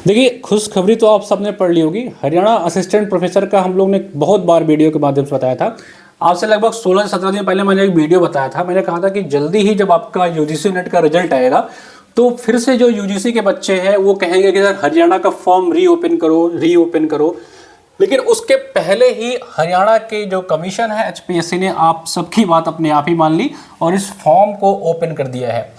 देखिए, खुशखबरी तो आप सबने पढ़ ली होगी। हरियाणा असिस्टेंट प्रोफेसर का हम लोग ने बहुत बार वीडियो के माध्यम से बताया था। आज से लगभग 16 से 17 दिन पहले मैंने एक वीडियो बताया था। मैंने कहा था कि जल्दी ही जब आपका यूजीसी नेट का रिजल्ट आएगा तो फिर से जो यूजीसी के बच्चे हैं वो कहेंगे कि सर हरियाणा का फॉर्म रीओपन करो। लेकिन उसके पहले ही हरियाणा के जो कमीशन है एचपीएससी ने आप सबकी बात अपने आप ही मान ली और इस फॉर्म को ओपन कर दिया है।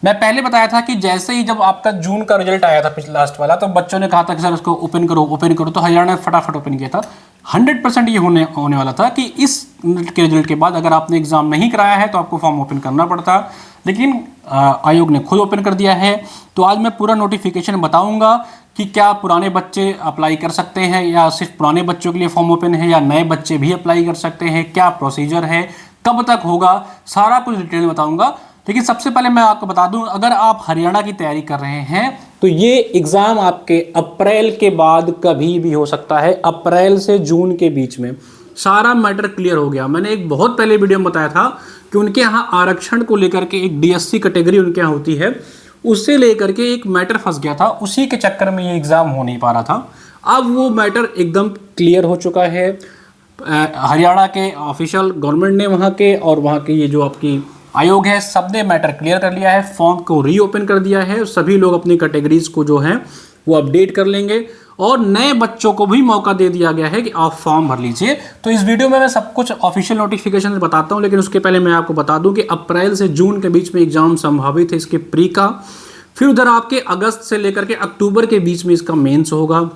मैं पहले बताया था कि जैसे ही जब आपका जून का रिजल्ट आया था पिछला लास्ट वाला, तो बच्चों ने कहा था कि सर इसको ओपन करो, तो हरियाणा ने फटाफट ओपन किया था। 100% ये होने वाला था कि इस के रिजल्ट के बाद अगर आपने एग्जाम नहीं कराया है तो आपको फॉर्म ओपन करना पड़ता, लेकिन आयोग ने खुद ओपन कर दिया है। तो आज मैं पूरा नोटिफिकेशन बताऊंगा कि क्या पुराने बच्चे अप्लाई कर सकते हैं या सिर्फ पुराने बच्चों के लिए फॉर्म ओपन है या नए बच्चे भी अप्लाई कर सकते हैं, क्या प्रोसीजर है, कब तक होगा, सारा कुछ डिटेल में बताऊंगा। लेकिन सबसे पहले मैं आपको बता दूं, अगर आप हरियाणा की तैयारी कर रहे हैं तो ये एग्जाम आपके अप्रैल के बाद कभी भी हो सकता है, अप्रैल से जून के बीच में। सारा मैटर क्लियर हो गया। मैंने एक बहुत पहले वीडियो में बताया था कि उनके यहाँ आरक्षण को लेकर के एक डीएससी कैटेगरी उनके यहाँ होती है, उससे लेकर के एक मैटर फंस गया था, उसी के चक्कर में ये एग्जाम हो नहीं पा रहा था। अब वो मैटर एकदम क्लियर हो चुका है। हरियाणा के ऑफिशियल गवर्नमेंट ने वहाँ के और वहाँ के ये जो आपकी आयोग है सब ने मैटर क्लियर कर लिया है, फॉर्म को रीओपन कर दिया है। सभी लोग अपनी कैटेगरीज को जो है वो अपडेट कर लेंगे और नए बच्चों को भी मौका दे दिया गया है कि आप फॉर्म भर लीजिए। तो इस वीडियो में मैं सब कुछ ऑफिशियल नोटिफिकेशन बताता हूं, लेकिन उसके पहले मैं आपको बता दूं कि अप्रैल से जून के बीच में एग्जाम संभावित है इसके प्री का। फिर उधर आपके अगस्त से लेकर के अक्टूबर के बीच में इसका मेंस होगा।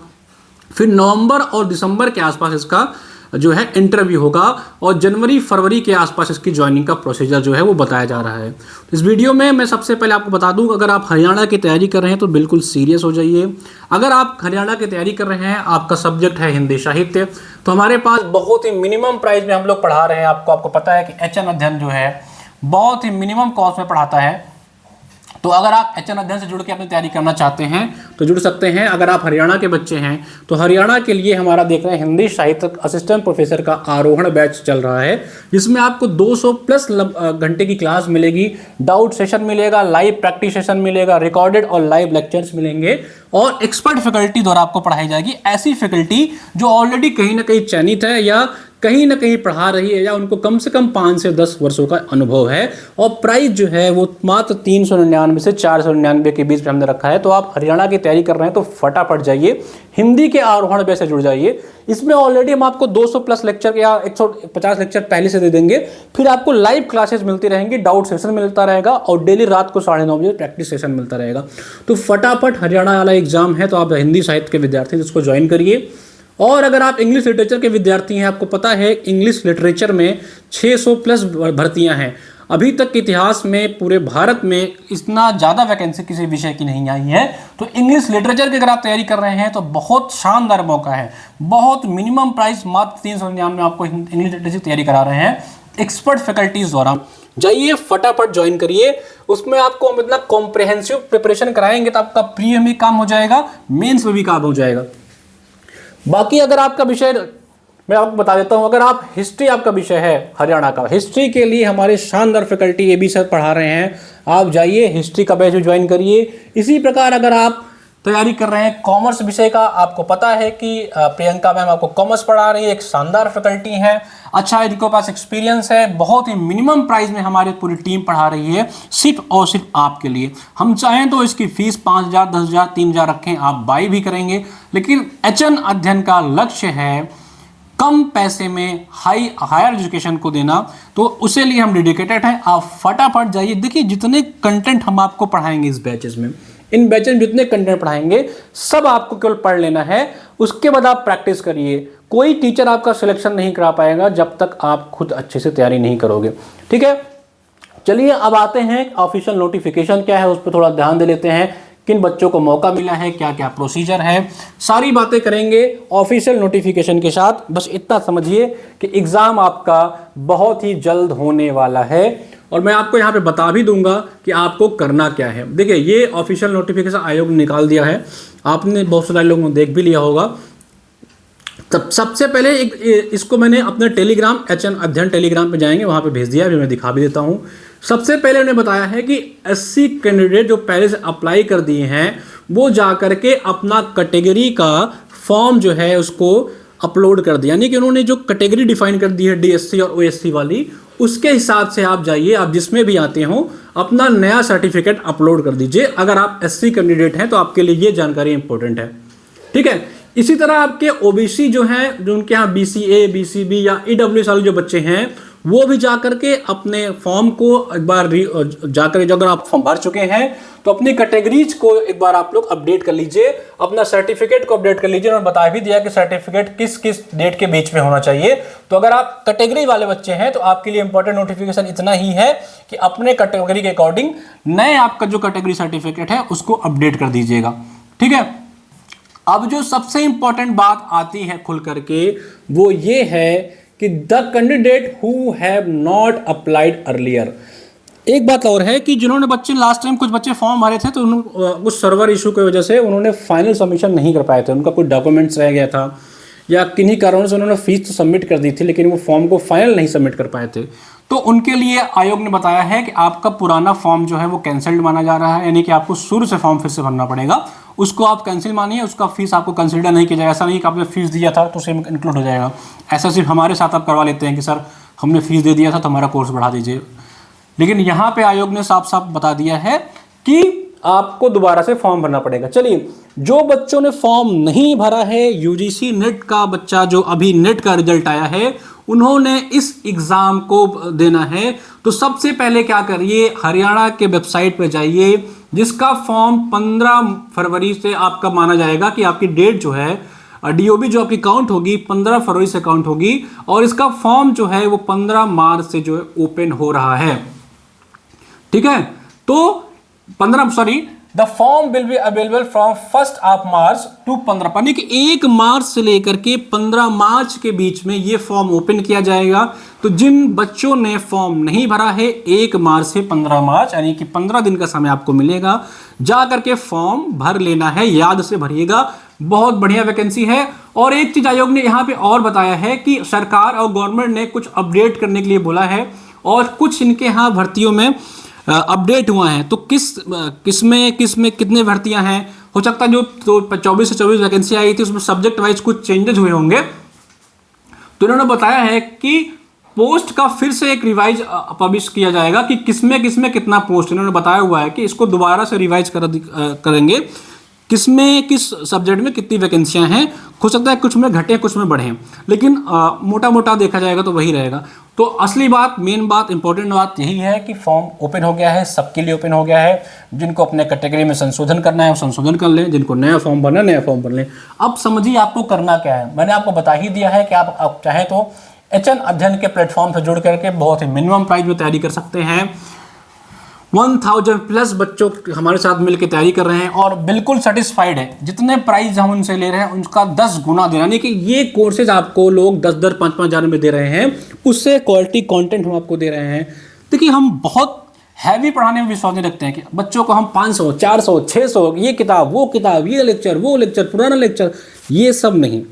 फिर नवंबर और दिसंबर के आसपास इसका जो है इंटरव्यू होगा और जनवरी फरवरी के आसपास इसकी ज्वाइनिंग का प्रोसीजर जो है वो बताया जा रहा है। इस वीडियो में मैं सबसे पहले आपको बता दूं, अगर आप हरियाणा की तैयारी कर रहे हैं तो बिल्कुल सीरियस हो जाइए। अगर आप हरियाणा की तैयारी कर रहे हैं, आपका सब्जेक्ट है हिंदी साहित्य, तो हमारे पास बहुत ही मिनिमम प्राइस में हम लोग पढ़ा रहे हैं। आपको पता है कि एचएन अध्ययन जो है बहुत ही मिनिमम कॉस्ट में पढ़ाता है। तो अगर आप एचएन अध्ययन से जुड़ के अपनी तैयारी करना चाहते हैं तो जुड़ सकते हैं। अगर आप हरियाणा के बच्चे हैं तो हरियाणा के लिए हमारा देख रहे हैं हिंदी साहित्य असिस्टेंट प्रोफेसर का आरोहण बैच चल रहा है, जिसमें आपको 200 प्लस घंटे की क्लास मिलेगी, डाउट सेशन मिलेगा, लाइव प्रैक्टिस सेशन मिलेगा, रिकॉर्डेड और लाइव लेक्चर्स मिलेंगे और एक्सपर्ट फैकल्टी द्वारा आपको पढ़ाई जाएगी। ऐसी फैकल्टी जो ऑलरेडी कहीं ना कहीं चयनित है या कहीं ना कहीं पढ़ा रही है या उनको कम से कम 5 से 10 वर्षों का अनुभव है। और प्राइस जो है वो मात्र 399 से 499 के बीच में हमने रखा है। तो आप हरियाणा की तैयारी कर रहे हैं तो फटाफट जाइए, हिंदी के आरोहण बैच से जुड़ जाइए। इसमें ऑलरेडी हम आपको 200 प्लस लेक्चर या 150 लेक्चर पहले से दे देंगे। फिर आपको लाइव क्लासेस मिलती रहेंगी, डाउट सेशन मिलता रहेगा और डेली रात को 9:30 बजे प्रैक्टिस सेशन मिलता रहेगा। तो फटाफट हरियाणा वाला एग्जाम है तो आप हिंदी साहित्य के विद्यार्थी इसको ज्वाइन करिए। और अगर आप इंग्लिश लिटरेचर के विद्यार्थी हैं, आपको पता है इंग्लिश लिटरेचर में 600 प्लस भर्तियां हैं। अभी तक के इतिहास में पूरे भारत में इतना ज़्यादा वैकेंसी किसी विषय की नहीं आई है। तो इंग्लिश लिटरेचर की अगर आप तैयारी कर रहे हैं तो बहुत शानदार मौका है। बहुत मिनिमम प्राइस मात्र 399 में आपको इंग्लिश लिटरेचर की तैयारी करा रहे हैं एक्सपर्ट फैकल्टीज द्वारा। जाइए फटाफट ज्वाइन करिए। उसमें आपको हम इतना कॉम्प्रिहेंसिव प्रिपरेशन कराएंगे तो आपका प्री में भी काम हो जाएगा, मेन्स में भी काम हो जाएगा। बाकी अगर आपका विषय मैं आपको बता देता हूं, अगर आप हिस्ट्री आपका विषय है हरियाणा का, हिस्ट्री के लिए हमारे शानदार फैकल्टी एबी सर पढ़ा रहे हैं। आप जाइए हिस्ट्री का बैच ज्वाइन करिए। इसी प्रकार अगर आप तैयारी कर रहे हैं कॉमर्स विषय का, आपको पता है कि प्रियंका मैम आपको कॉमर्स पढ़ा रही है, एक शानदार फैकल्टी है, अच्छा इनके पास एक्सपीरियंस है, बहुत ही मिनिमम प्राइस में हमारी पूरी टीम पढ़ा रही है सिर्फ और सिर्फ आपके लिए। हम चाहें तो इसकी फीस 5,000, 10,000, 3,000 रखें, आप बाई भी करेंगे, लेकिन एचएन अध्ययन का लक्ष्य है कम पैसे में हायर एजुकेशन को देना, तो उसे लिए हम डेडिकेटेड हैं। आप फटाफट जाइए। देखिए जितने कंटेंट हम आपको पढ़ाएंगे इस बैचेस में, इन बैचेस में जितने कंटेंट पढ़ाएंगे सब आपको केवल पढ़ लेना है, उसके बाद आप प्रैक्टिस करिए। कोई टीचर आपका सिलेक्शन नहीं करा पाएगा जब तक आप खुद अच्छे से तैयारी नहीं करोगे, ठीक है। चलिए अब आते हैं ऑफिशियल नोटिफिकेशन क्या है उस पर थोड़ा ध्यान दे लेते हैं, किन बच्चों को मौका मिला है, क्या क्या प्रोसीजर है, सारी बातें करेंगे ऑफिशियल नोटिफिकेशन के साथ। बस इतना समझिए कि एग्जाम आपका बहुत ही जल्द होने वाला है और मैं आपको यहाँ पे बता भी दूंगा कि आपको करना क्या है। देखिए ये ऑफिशियल नोटिफिकेशन आयोग ने निकाल दिया है, आपने बहुत सारे लोगों ने देख भी लिया होगा। तब सबसे पहले इसको मैंने अपने टेलीग्राम एचएन अध्ययन टेलीग्राम पे जाएंगे, वहाँ पे भेज दिया, अभी मैं दिखा भी देता हूँ। सबसे पहले उन्हें बताया है कि 80 कैंडिडेट जो पहले से अप्लाई कर दिए हैं वो जा करके अपना कैटेगरी का फॉर्म जो है उसको अपलोड कर दिया, यानी कि उन्होंने जो कैटेगरी डिफाइन कर दी है डीएससी और ओएससी वाली, उसके हिसाब से आप जाइए, आप जिसमें भी आते हो अपना नया सर्टिफिकेट अपलोड कर दीजिए। अगर आप एससी कैंडिडेट हैं तो आपके लिए ये जानकारी इंपॉर्टेंट है, ठीक है। इसी तरह आपके ओबीसी जो हैं, जो उनके यहाँ बीसीए, बीसीबी या ईडब्ल्यूएस वाले जो बच्चे हैं, वो भी जाकर के अपने फॉर्म को एक बार जाकर, जो अगर आप फॉर्म भर चुके हैं तो अपनी कैटेगरीज को एक बार आप लोग अपडेट कर लीजिए, अपना सर्टिफिकेट को अपडेट कर लीजिए। उन्होंने बता भी दिया कि सर्टिफिकेट किस किस डेट के बीच में होना चाहिए। तो अगर आप कैटेगरी वाले बच्चे हैं तो आपके लिए इंपॉर्टेंट नोटिफिकेशन इतना ही है कि अपने कैटेगरी के अकॉर्डिंग नए आपका जो कैटेगरी सर्टिफिकेट है उसको अपडेट कर दीजिएगा, ठीक है। अब जो सबसे इंपॉर्टेंट बात आती है खुल करके वो ये है कि the candidate who have not applied earlier. एक बात और है कि जिन्होंने बच्चे लास्ट टाइम कुछ बच्चे फॉर्म भरे थे तो कुछ सर्वर इशू की वजह से उन्होंने फाइनल सबमिशन नहीं कर पाए थे, उनका कुछ डॉक्यूमेंट्स रह गया था या किन्हीं कारणों से उन्होंने फीस तो सबमिट कर दी थी लेकिन वो फॉर्म को फाइनल नहीं सबमिट कर पाए थे। तो उनके लिए आयोग ने बताया है कि आपका पुराना फॉर्म जो है वो कैंसिल्ड माना जा रहा है, यानी कि आपको शुरू से फॉर्म फिर से भरना पड़ेगा, उसको आप कैंसिल मानिए, उसका फीस आपको कंसिडर नहीं किया जाएगा। ऐसा नहीं कि आपने फीस दिया था तो उसे इंक्लूड हो जाएगा, ऐसा सिर्फ हमारे साथ आप करवा लेते हैं कि सर हमने फीस दे दिया था तो हमारा कोर्स बढ़ा दीजिए। लेकिन यहाँ पे आयोग ने साफ साफ बता दिया है कि आपको दोबारा से फॉर्म भरना पड़ेगा। चलिए, जो बच्चों ने फॉर्म नहीं भरा है, यूजीसी नेट का बच्चा जो अभी नेट का रिजल्ट आया है उन्होंने इस एग्जाम को देना है, तो सबसे पहले क्या करिए, हरियाणा के वेबसाइट पर जाइए जिसका फॉर्म 15 फरवरी से आपका माना जाएगा कि आपकी डेट जो है डीओबी जो आपकी काउंट होगी 15 फरवरी से काउंट होगी, और इसका फॉर्म जो है वो 15 मार्च से जो है ओपन हो रहा है, ठीक है। तो the form will be available from 1 March two 15, यानी कि 1 मार्च से लेकर के 15 मार्च के बीच में ये फॉर्म ओपन किया जाएगा। तो जिन बच्चों ने फॉर्म नहीं भरा है 1 मार्च से 15 मार्च यानी कि 15 दिन का समय आपको मिलेगा, जा करके फॉर्म भर लेना है, याद से भरिएगा, बहुत बढ़िया वैकेंसी है। और एक चीज आयोग ने यहाँ पे और बताया है कि सरकार और गवर्नमेंट ने कुछ अपडेट करने के लिए बोला है और कुछ इनके यहाँ भर्तियों में अपडेट हुआ है। तो किस में कितने भर्तियां हैं, हो सकता है जो तो 24 से 24 वैकेंसी आई थी उसमें सब्जेक्ट वाइज कुछ चेंजेस हुए होंगे। तो इन्होंने बताया है कि पोस्ट का फिर से एक रिवाइज पब्लिश किया जाएगा कि किसमें कितना पोस्ट, इन्होंने बताया हुआ है कि इसको दोबारा से रिवाइज करेंगे, किस सब्जेक्ट में कितनी वैकेंसियां हैं। हो सकता है कुछ में घटे कुछ में बढ़े, लेकिन मोटा मोटा देखा जाएगा तो वही रहेगा। तो असली बात, मेन बात, इंपॉर्टेंट बात यही है कि फॉर्म ओपन हो गया है, सबके लिए ओपन हो गया है। जिनको अपने कैटेगरी में संशोधन करना है वो संशोधन कर लें, जिनको नया फॉर्म भरना नया फॉर्म भर लें। अब समझिए आपको करना क्या है, मैंने आपको बता ही दिया है कि आप चाहें तो एचएन अध्ययन के प्लेटफॉर्म से जुड़ करके बहुत ही मिनिमम प्राइस में तैयारी कर सकते हैं। 1000+ बच्चों हमारे साथ मिलकर तैयारी कर रहे हैं और बिल्कुल सेटिस्फाइड है। जितने प्राइस हम उनसे ले रहे हैं उनका 10 गुना दे, यानी कि ये कोर्सेज आपको लोग 10-10, 5-5 हज़ार में दे रहे हैं, उससे क्वालिटी कंटेंट हम आपको दे रहे हैं। देखिए, हम बहुत हैवी पढ़ाने में विश्वास नहीं रखते हैं कि बच्चों को हम 500, 400, 600 ये किताब, ये लेक्चर, वो लेक्चर, पुराना लेक्चर, ये सब नहीं।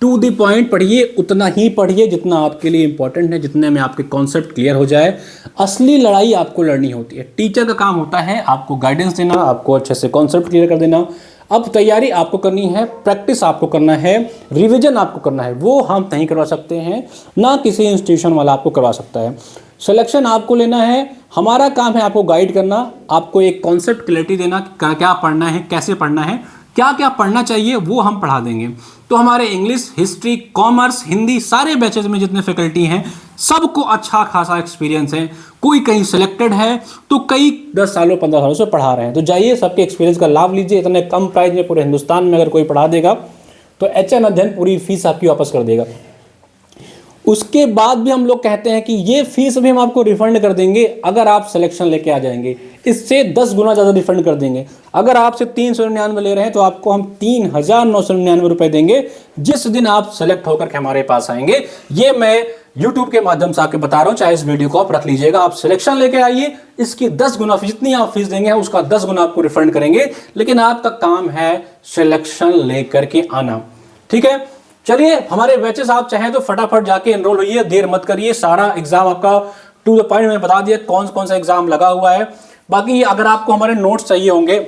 टू द पॉइंट पढ़िए, उतना ही पढ़िए जितना आपके लिए इंपॉर्टेंट है, जितने में आपके कॉन्सेप्ट क्लियर हो जाए। असली लड़ाई आपको लड़नी होती है, टीचर का काम होता है आपको गाइडेंस देना, आपको अच्छे से कॉन्सेप्ट क्लियर कर देना। अब तैयारी आपको करनी है, प्रैक्टिस आपको करना है, रिवीजन आपको करना है, वो हम नहीं करवा सकते हैं, ना किसी इंस्टीट्यूशन वाला आपको करवा सकता है। सिलेक्शन आपको लेना है, हमारा काम है आपको गाइड करना, आपको एक कॉन्सेप्ट क्लैरिटी देना, क्या पढ़ना है, कैसे पढ़ना है, क्या क्या पढ़ना चाहिए, वो हम पढ़ा देंगे। तो हमारे इंग्लिश, हिस्ट्री, कॉमर्स, हिंदी सारे बैचेज में जितने फैकल्टी हैं सबको अच्छा खासा एक्सपीरियंस है। कोई कहीं सिलेक्टेड है तो कई 10 सालों 15 सालों से पढ़ा रहे हैं। तो जाइए, सबके एक्सपीरियंस का लाभ लीजिए। इतने कम प्राइस में पूरे हिंदुस्तान में अगर कोई पढ़ा देगा तो एचएन अध्ययन पूरी फीस आपकी वापस कर देगा। उसके बाद भी हम लोग कहते हैं कि ये फीस भी हम आपको रिफंड कर देंगे अगर आप सिलेक्शन लेके आ जाएंगे, इससे 10 गुना ज़्यादा रिफंड कर देंगे। अगर आपसे 399 ले रहे हैं तो आपको हम 3999 रुपए देंगे जिस दिन आप सेलेक्ट होकर के हमारे पास आएंगे। ये मैं YouTube के माध्यम से आके बता रहा हूँ, चाहे इस वीडियो को आप रख लीजिएगा। आप सिलेक्शन लेके आइए, इसकी 10 गुना फीस, जितनी आप फीस देंगे उसका 10 गुना आपको रिफंड करेंगे, लेकिन आपका काम है सिलेक्शन लेकर के आना, ठीक है। चलिए, हमारे बैचेस आप चाहें तो फटाफट जाके एनरोल होइए, देर मत करिए। सारा एग्जाम आपका टू द पॉइंट मैंने बता दिया कौन कौन सा एग्जाम लगा हुआ है। बाकी अगर आपको हमारे नोट्स चाहिए होंगे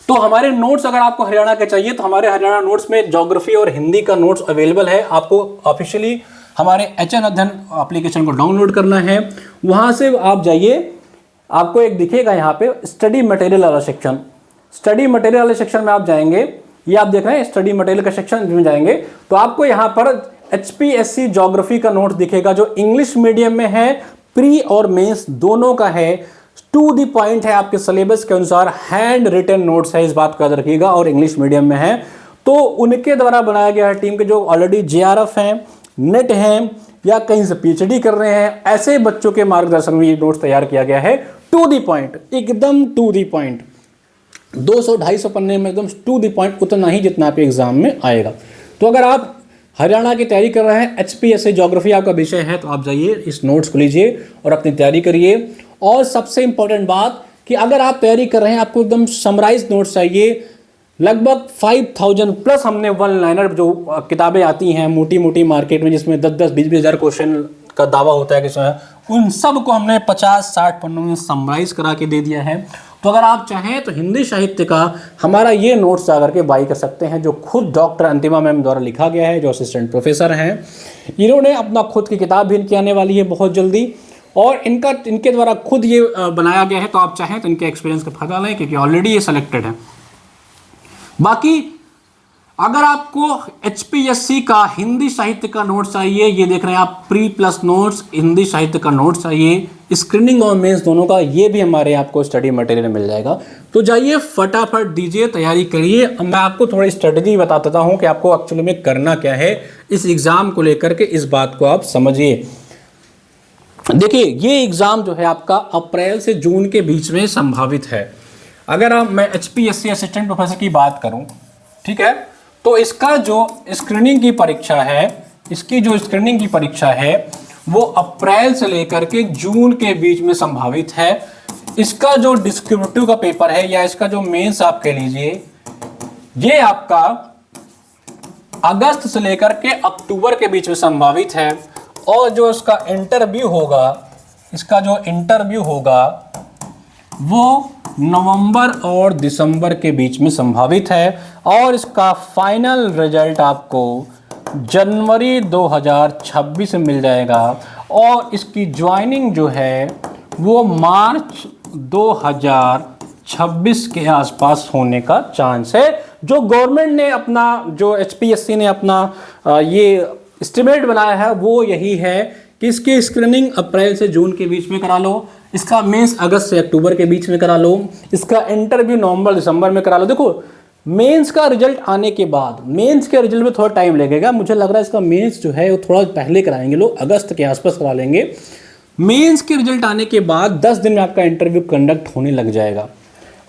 तो हमारे नोट्स अगर आपको हरियाणा के चाहिए तो हमारे हरियाणा नोट्स में ज्योग्राफी और हिंदी का नोट्स अवेलेबल है। आपको ऑफिशियली हमारे HN अध्ययन एप्लीकेशन को डाउनलोड करना है, वहां से आप जाइए, आपको एक दिखेगा यहाँ पे स्टडी मटेरियल वाला सेक्शन। स्टडी मटेरियल वाले सेक्शन में आप जाएंगे, ये आप देख रहे हैं स्टडी मटेरियल का सेक्शन में जाएंगे तो आपको यहाँ पर HPSC ज्योग्राफी का नोट्स दिखेगा जो इंग्लिश मीडियम में है, प्री और मेंस दोनों का है, टू द पॉइंट है, आपके सिलेबस के अनुसार हैंड रिटन नोट्स है, इस बात का याद रखिएगा, और इंग्लिश मीडियम में है। तो उनके द्वारा बनाया गया है, टीम के जो ऑलरेडी JRF हैं, नेट हैं या कहीं से PhD कर रहे हैं, ऐसे बच्चों के मार्गदर्शन में ये नोट्स तैयार किया गया है। टू द पॉइंट, एकदम टू द पॉइंट, 200-250 पन्ने में एकदम टू द पॉइंट, उतना ही जितना आपके एग्जाम में आएगा। तो अगर आप हरियाणा की तैयारी कर रहे हैं, HPSC ज्योग्राफी आपका विषय है, तो आप जाइए इस नोट्स को लीजिए और अपनी तैयारी करिए। और सबसे इंपॉर्टेंट बात कि अगर आप तैयारी कर रहे हैं, आपको एकदम समराइज नोट्स चाहिए, लगभग 5000 प्लस हमने वन लाइनर जो किताबें आती हैं मोटी मोटी मार्केट में, जिसमें 10-10, 20-20 हज़ार क्वेश्चन का दावा होता है कि उन सब को हमने 50-60 पन्नों में समराइज करा के दे दिया है। तो अगर आप चाहें तो हिंदी साहित्य का हमारा ये नोट्स जाकर के बाई कर सकते हैं, जो खुद डॉक्टर अंतिमा मैम द्वारा लिखा गया है, जो असिस्टेंट प्रोफेसर हैं। इन्होंने अपना खुद की किताब भी इनकी आने वाली है बहुत जल्दी, और इनके द्वारा खुद ये बनाया गया है। तो आप चाहें तो इनके एक्सपीरियंस का फायदा लें, क्योंकि ऑलरेडी ये सिलेक्टेड है। बाकी अगर आपको HPSC का हिंदी साहित्य का नोट्स चाहिए, ये देख रहे हैं आप प्री प्लस नोट्स, हिंदी साहित्य का नोट्स चाहिए, स्क्रीनिंग और मेंस दोनों का, ये भी हमारे आपको स्टडी मटेरियल मिल जाएगा। तो जाइए फटाफट दीजिए, तैयारी करिए। अब मैं आपको थोड़ी स्ट्रेटजी बता देता हूँ कि आपको एक्चुअली में करना क्या है इस एग्जाम को लेकर के, इस बात को आप समझिए। देखिए, ये एग्जाम जो है आपका अप्रैल से जून के बीच में संभावित है। अगर मैं HPSC असिस्टेंट प्रोफेसर की बात करूं, ठीक है, तो इसका जो स्क्रीनिंग की परीक्षा है, इसकी जो स्क्रीनिंग की परीक्षा है वो अप्रैल से लेकर के जून के बीच में संभावित है। इसका जो डिस्क्रिप्टिव का पेपर है या इसका जो मेंस आप कह लीजिए, ये आपका अगस्त से लेकर के अक्टूबर के बीच में संभावित है। और जो इसका इंटरव्यू होगा, इसका जो इंटरव्यू होगा वो नवंबर और दिसंबर के बीच में संभावित है। और इसका फाइनल रिजल्ट आपको जनवरी 2026 में मिल जाएगा। और इसकी ज्वाइनिंग जो है वो मार्च 2026 के आसपास होने का चांस है। जो गवर्नमेंट ने अपना, जो HPSC ने अपना ये एस्टिमेट बनाया है वो यही है कि इसकी स्क्रीनिंग अप्रैल से जून के बीच में करा लो, इसका मेंस अगस्त से अक्टूबर के बीच में करा लो, इसका इंटरव्यू नवंबर दिसंबर में करा लो। देखो, मेंस का रिजल्ट आने के बाद, मेंस के रिजल्ट में थोड़ा टाइम लगेगा, मुझे लग रहा है इसका मेंस जो है वो थोड़ा पहले कराएंगे लोग, अगस्त के आसपास करा लेंगे। मेंस के रिजल्ट आने के बाद 10 दिन में आपका इंटरव्यू कंडक्ट होने लग जाएगा।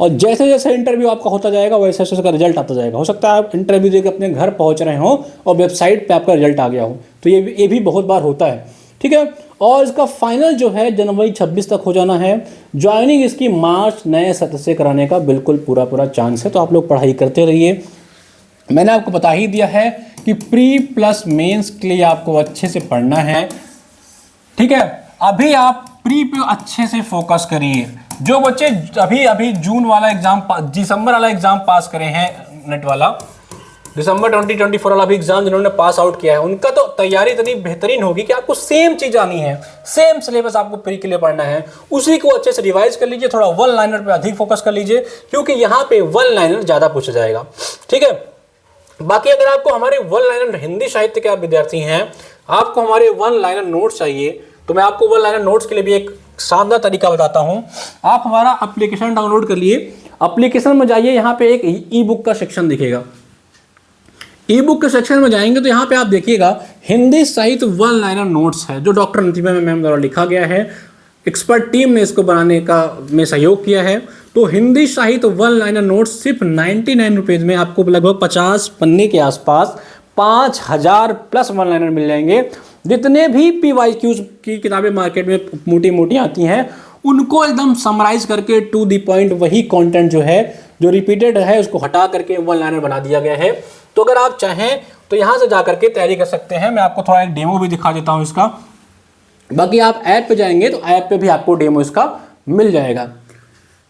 और जैसे जैसे इंटरव्यू आपका होता जाएगा वैसे वैसे उसका रिजल्ट आता जाएगा। हो सकता है आप इंटरव्यू देकर अपने घर पहुंच रहे हो और वेबसाइट पे आपका रिजल्ट आ गया हो, तो ये भी बहुत बार होता है, ठीक है। और इसका फाइनल जो है जनवरी 26 तक हो जाना है। ज्वाइनिंग इसकी मार्च नए सत्र से कराने का बिल्कुल पूरा चांस है। तो आप लोग पढ़ाई करते रहिए। मैंने आपको बता ही दिया है कि प्री प्लस मेंस के लिए आपको अच्छे से पढ़ना है, ठीक है। अभी आप प्री पे अच्छे से फोकस करिए। जो बच्चे अभी जून वाला एग्जाम, दिसंबर वाला एग्जाम पास करे हैं, नेट वाला दिसंबर 2024 वाला भी एग्जाम जिन्होंने पास आउट किया है, उनका तो तैयारी इतनी बेहतरीन होगी कि आपको सेम चीज आनी है, सेम सिलेबस आपको प्री के लिए पढ़ना है, उसी को अच्छे से रिवाइज कर लीजिए। थोड़ा वन लाइनर पे अधिक फोकस कर लीजिए, क्योंकि यहाँ पे वन लाइनर ज्यादा पूछा जाएगा, ठीक है। बाकी अगर आपको हमारे वन लाइनर हिंदी साहित्य के आप विद्यार्थी हैं, आपको हमारे वन लाइनर नोट्स चाहिए, तो मैं आपको वन लाइनर नोट्स के लिए भी एक शानदार तरीका बताता हूं। आप हमारा एप्लीकेशन डाउनलोड कर लिए, एप्लीकेशन में जाइए, यहाँ पे एक ई बुक का सेक्शन दिखेगा। ई बुक के सेक्शन में जाएंगे तो यहाँ पे आप देखिएगा हिंदी साहित्य वन लाइनर नोट्स है, जो डॉक्टर अंतिमा मैम द्वारा लिखा गया है। एक्सपर्ट टीम ने इसको बनाने का में सहयोग किया है। तो हिंदी साहित्य वन लाइनर नोट्स सिर्फ 99 रुपीज़ में आपको लगभग 50 पन्ने के आसपास 5000 प्लस वन लाइनर मिल जाएंगे। जितने भी PYQs की किताबें मार्केट में मोटी मोटी आती हैं, उनको एकदम समराइज करके टू द पॉइंट वही कंटेंट जो है, जो रिपीटेड है, उसको हटा करके वन लाइनर बना दिया गया है। तो अगर आप चाहें तो यहाँ से जा करके तैयारी कर सकते हैं। मैं आपको थोड़ा एक डेमो भी दिखा देता हूँ इसका। बाकी आप ऐप पे जाएंगे तो ऐप पे भी आपको डेमो इसका मिल जाएगा।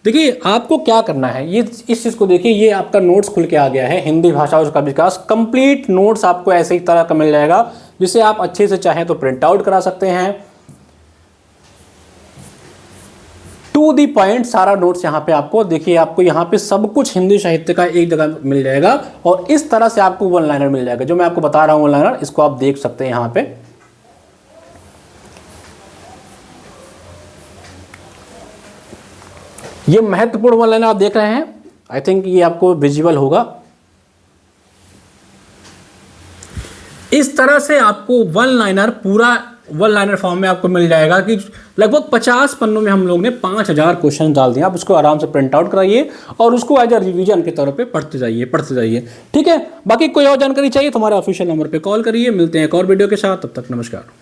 देखिए आपको क्या करना है, ये इस चीज़ को देखिए, ये आपका नोट्स खुल के आ गया है, हिंदी भाषा और उसका विकास कंप्लीट नोट्स आपको ऐसे ही तरह का मिल जाएगा, जिसे आप अच्छे से चाहें तो प्रिंट आउट करा सकते हैं। टू दी पॉइंट सारा नोट्स यहाँ पे आपको देखिए, आपको यहाँ पे सब कुछ हिंदी साहित्य का एक जगह मिल जाएगा और इस तरह से आपको वन लाइनर मिल जाएगा। जो मैं आपको बता रहा हूँ वन लाइनर, इसको आप देख सकते हैं यहाँ पे। ये महत्वपूर्ण वन लाइनर आप देख रहे हैं, आई थिंक ये आपको विजुअल होगा। इस तरह से आपको वन लाइनर पूरा वन लाइनर फॉर्म में आपको मिल जाएगा कि लगभग 50 पन्नों में हम लोग ने 5000 क्वेश्चन डाल दिए। आप उसको आराम से प्रिंट आउट कराइए और उसको एज अ रिवीजन के तौर पे पढ़ते जाइए। ठीक है, बाकी कोई और जानकारी चाहिए तो हमारे ऑफिशियल नंबर पे कॉल करिए। मिलते हैं एक और वीडियो के साथ, तब तक नमस्कार।